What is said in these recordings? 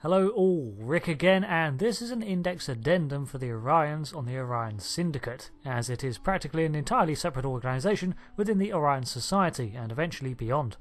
Hello all, Rick again, and this is an index addendum for the Orions on the Orion Syndicate, as it is practically an entirely separate organisation within the Orion Society and eventually beyond.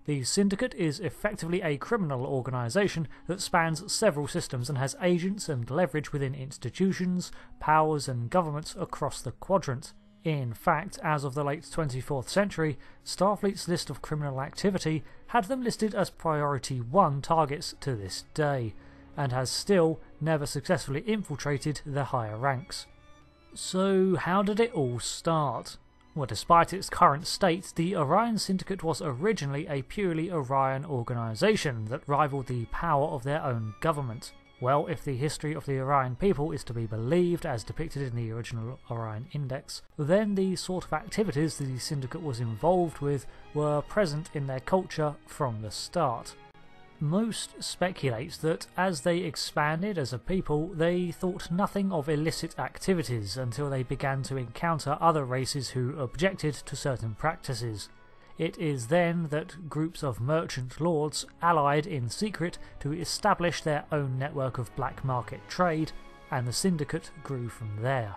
The Syndicate is effectively a criminal organisation that spans several systems and has agents and leverage within institutions, powers and governments across the quadrant. In fact, as of the late 24th century, Starfleet's list of criminal activity had them listed as Priority 1 targets to this day, and has still never successfully infiltrated the higher ranks. So how did it all start? Well, despite its current state, the Orion Syndicate was originally a purely Orion organisation that rivaled the power of their own government. Well, if the history of the Orion people is to be believed as depicted in the original Orion Index, then the sort of activities the Syndicate was involved with were present in their culture from the start. Most speculate that as they expanded as a people, they thought nothing of illicit activities until they began to encounter other races who objected to certain practices. It is then that groups of merchant lords allied in secret to establish their own network of black market trade, and the Syndicate grew from there.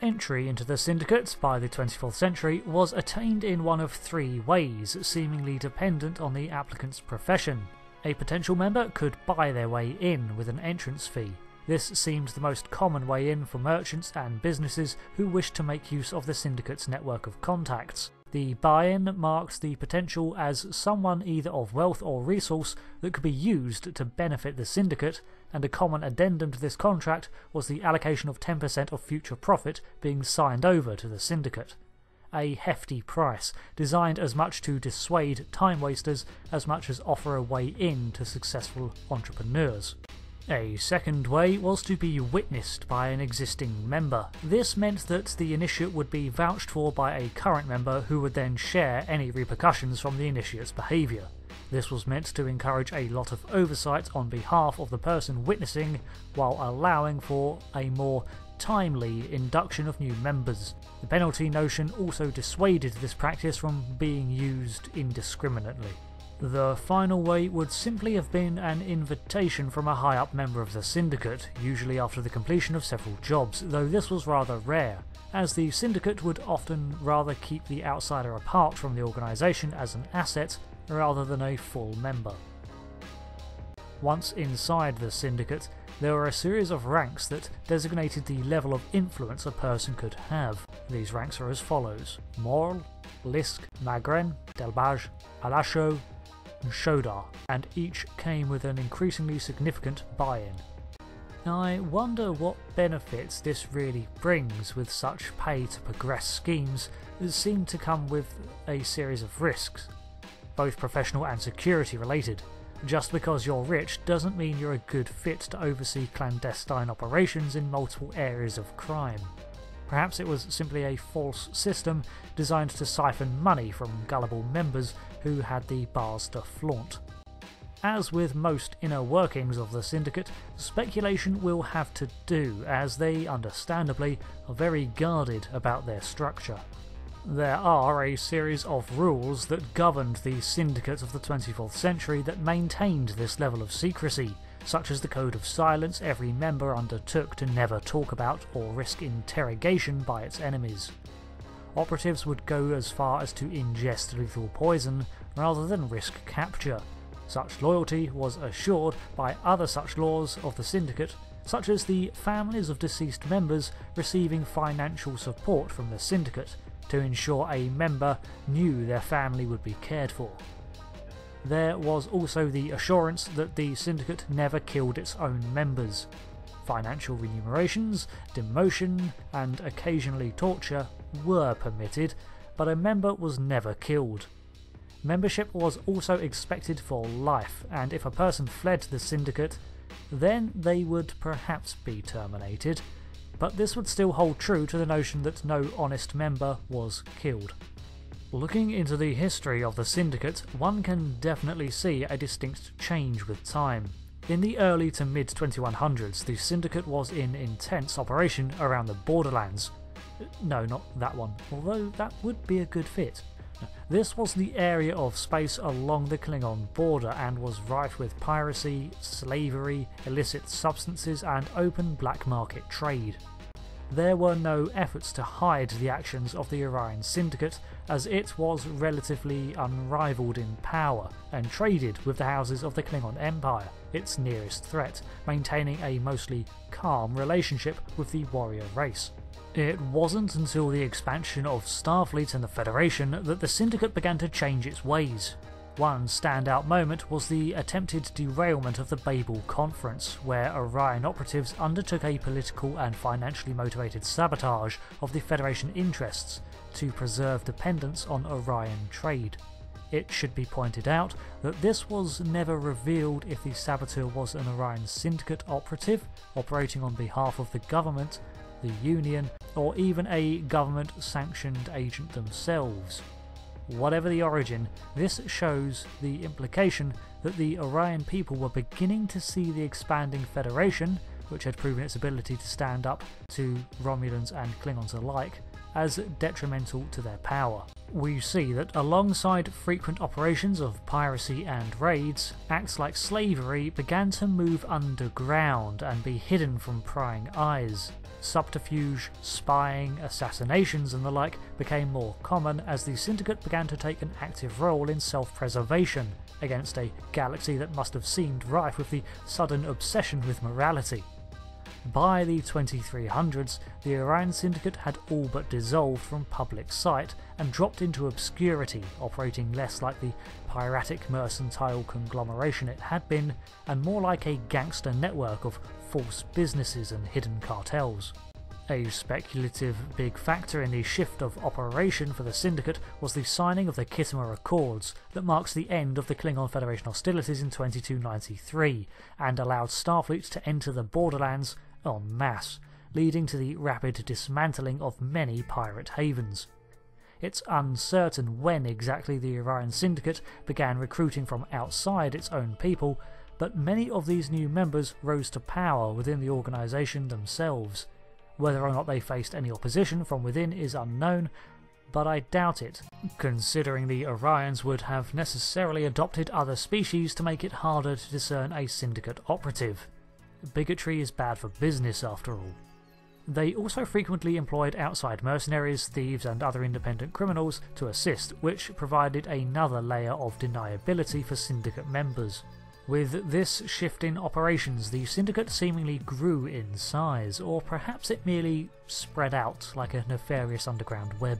Entry into the Syndicate by the 24th century was attained in one of three ways, seemingly dependent on the applicant's profession. A potential member could buy their way in with an entrance fee. This seemed the most common way in for merchants and businesses who wished to make use of the Syndicate's network of contacts. The buy-in marked the potential as someone either of wealth or resource that could be used to benefit the Syndicate, and a common addendum to this contract was the allocation of 10% of future profit being signed over to the Syndicate. A hefty price, designed as much to dissuade time wasters as much as offer a way in to successful entrepreneurs. A second way was to be witnessed by an existing member. This meant that the initiate would be vouched for by a current member who would then share any repercussions from the initiate's behaviour. This was meant to encourage a lot of oversight on behalf of the person witnessing, while allowing for a more timely induction of new members. The penalty notion also dissuaded this practice from being used indiscriminately. The final way would simply have been an invitation from a high-up member of the Syndicate, usually after the completion of several jobs, though this was rather rare, as the Syndicate would often rather keep the outsider apart from the organisation as an asset rather than a full member. Once inside the Syndicate, there were a series of ranks that designated the level of influence a person could have. These ranks are as follows: Moral, Lisk, Magren, Delbage, Alasho, and Shodar, and each came with an increasingly significant buy-in. I wonder what benefits this really brings with such pay-to-progress schemes that seem to come with a series of risks, both professional and security related. Just because you're rich doesn't mean you're a good fit to oversee clandestine operations in multiple areas of crime. Perhaps it was simply a false system designed to siphon money from gullible members who had the bars to flaunt. As with most inner workings of the Syndicate, speculation will have to do, as they, understandably, are very guarded about their structure. There are a series of rules that governed the Syndicate of the 24th century that maintained this level of secrecy, such as the Code of Silence every member undertook to never talk about or risk interrogation by its enemies. Operatives would go as far as to ingest lethal poison rather than risk capture. Such loyalty was assured by other such laws of the Syndicate, such as the families of deceased members receiving financial support from the Syndicate to ensure a member knew their family would be cared for. There was also the assurance that the Syndicate never killed its own members. Financial remunerations, demotion, and occasionally torture were permitted, but a member was never killed. Membership was also expected for life, and if a person fled the Syndicate, then they would perhaps be terminated, but this would still hold true to the notion that no honest member was killed. Looking into the history of the Syndicate, one can definitely see a distinct change with time. In the early to mid-2100s, the Syndicate was in intense operation around the Borderlands. No, not that one, although that would be a good fit. This was the area of space along the Klingon border and was rife with piracy, slavery, illicit substances and open black market trade. There were no efforts to hide the actions of the Orion Syndicate, as it was relatively unrivaled in power and traded with the houses of the Klingon Empire, its nearest threat, maintaining a mostly calm relationship with the warrior race. It wasn't until the expansion of Starfleet and the Federation that the Syndicate began to change its ways. One standout moment was the attempted derailment of the Babel Conference, where Orion operatives undertook a political and financially motivated sabotage of the Federation interests to preserve dependence on Orion trade. It should be pointed out that this was never revealed if the saboteur was an Orion Syndicate operative operating on behalf of the government, the Union, or even a government-sanctioned agent themselves. Whatever the origin, this shows the implication that the Orion people were beginning to see the expanding Federation, which had proven its ability to stand up to Romulans and Klingons alike, as detrimental to their power. We see that alongside frequent operations of piracy and raids, acts like slavery began to move underground and be hidden from prying eyes. Subterfuge, spying, assassinations and the like became more common as the Syndicate began to take an active role in self-preservation against a galaxy that must have seemed rife with the sudden obsession with morality. By the 2300s, the Orion Syndicate had all but dissolved from public sight and dropped into obscurity, operating less like the piratic mercantile conglomeration it had been, and more like a gangster network of false businesses and hidden cartels. A speculative big factor in the shift of operation for the Syndicate was the signing of the Khitomer Accords that marks the end of the Klingon Federation hostilities in 2293 and allowed Starfleet to enter the borderlands en masse, leading to the rapid dismantling of many pirate havens. It's uncertain when exactly the Orion Syndicate began recruiting from outside its own people, but many of these new members rose to power within the organisation themselves. Whether or not they faced any opposition from within is unknown, but I doubt it, considering the Orions would have necessarily adopted other species to make it harder to discern a Syndicate operative. Bigotry is bad for business after all. They also frequently employed outside mercenaries, thieves and other independent criminals to assist, which provided another layer of deniability for Syndicate members. With this shift in operations, the Syndicate seemingly grew in size, or perhaps it merely spread out like a nefarious underground web.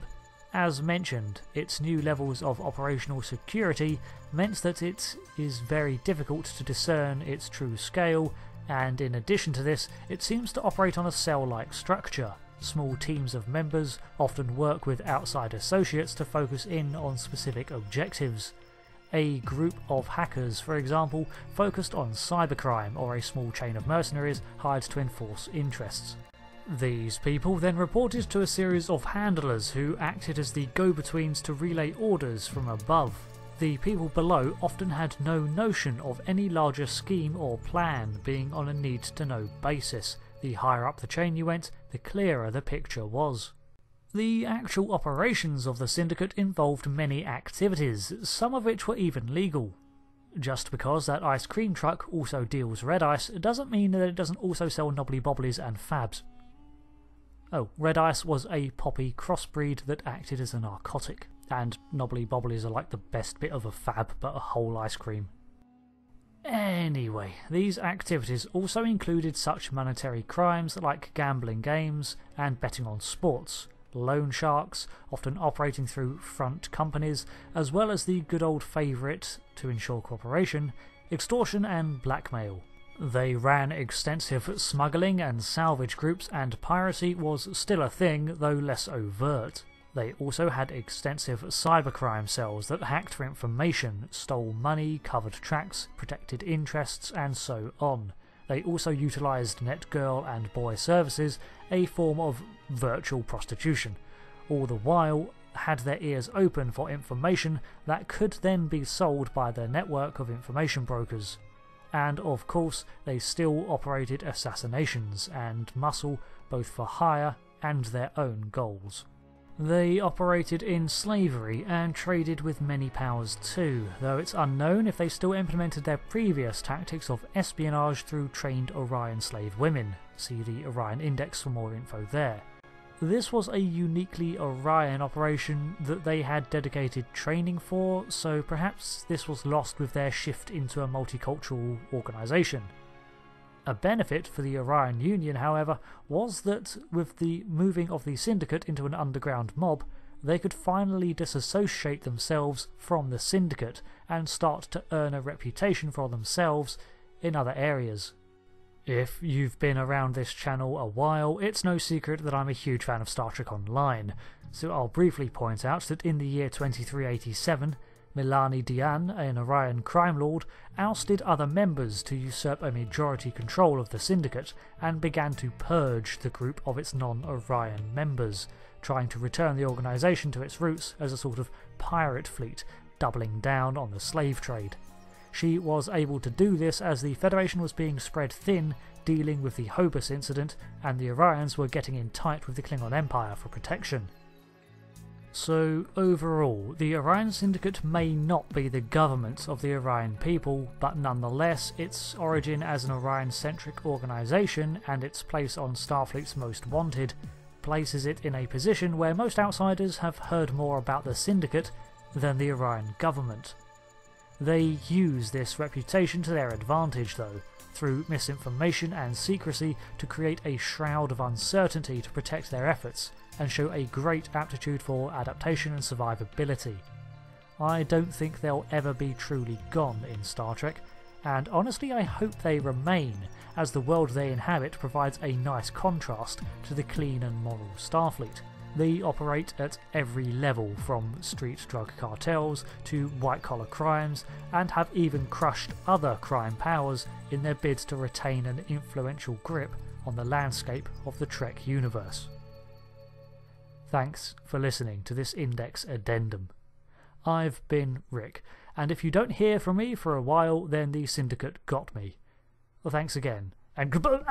As mentioned, its new levels of operational security meant that it is very difficult to discern its true scale, and in addition to this, it seems to operate on a cell-like structure. Small teams of members often work with outside associates to focus in on specific objectives. A group of hackers, for example, focused on cybercrime, or a small chain of mercenaries hired to enforce interests. These people then reported to a series of handlers who acted as the go-betweens to relay orders from above. The people below often had no notion of any larger scheme or plan, being on a need-to-know basis. The higher up the chain you went, the clearer the picture was. The actual operations of the Syndicate involved many activities, some of which were even legal. Just because that ice cream truck also deals red ice doesn't mean that it doesn't also sell knobbly bobblies and fabs. Oh, red ice was a poppy crossbreed that acted as a narcotic, and knobbly bobblies are like the best bit of a fab but a whole ice cream. Anyway, these activities also included such monetary crimes like gambling games and betting on sports, loan sharks, often operating through front companies, as well as the good old favourite, to ensure cooperation, extortion and blackmail. They ran extensive smuggling and salvage groups, and piracy was still a thing, though less overt. They also had extensive cybercrime cells that hacked for information, stole money, covered tracks, protected interests, and so on. They also utilised net girl and boy services, a form of virtual prostitution, all the while had their ears open for information that could then be sold by their network of information brokers. And of course, they still operated assassinations and muscle both for hire and their own goals. They operated in slavery and traded with many powers too, though it's unknown if they still implemented their previous tactics of espionage through trained Orion slave women. See the Orion Index for more info there. This was a uniquely Orion operation that they had dedicated training for, so perhaps this was lost with their shift into a multicultural organisation. A benefit for the Orion Union, however, was that with the moving of the Syndicate into an underground mob, they could finally disassociate themselves from the Syndicate and start to earn a reputation for themselves in other areas. If you've been around this channel a while, it's no secret that I'm a huge fan of Star Trek Online, so I'll briefly point out that in the year 2387, Milani Dian, an Orion crime lord, ousted other members to usurp a majority control of the Syndicate and began to purge the group of its non-Orion members, trying to return the organisation to its roots as a sort of pirate fleet, doubling down on the slave trade. She was able to do this as the Federation was being spread thin, dealing with the Hobus incident, and the Orions were getting in tight with the Klingon Empire for protection. So overall, the Orion Syndicate may not be the government of the Orion people, but nonetheless its origin as an Orion-centric organisation and its place on Starfleet's Most Wanted places it in a position where most outsiders have heard more about the Syndicate than the Orion government. They use this reputation to their advantage though, through misinformation and secrecy to create a shroud of uncertainty to protect their efforts, and show a great aptitude for adaptation and survivability. I don't think they'll ever be truly gone in Star Trek, and honestly I hope they remain, as the world they inhabit provides a nice contrast to the clean and moral Starfleet. They operate at every level, from street drug cartels to white-collar crimes, and have even crushed other crime powers in their bids to retain an influential grip on the landscape of the Trek universe. Thanks for listening to this Index Addendum. I've been Rick, and if you don't hear from me for a while, then the Syndicate got me. Well, thanks again, and goodbye.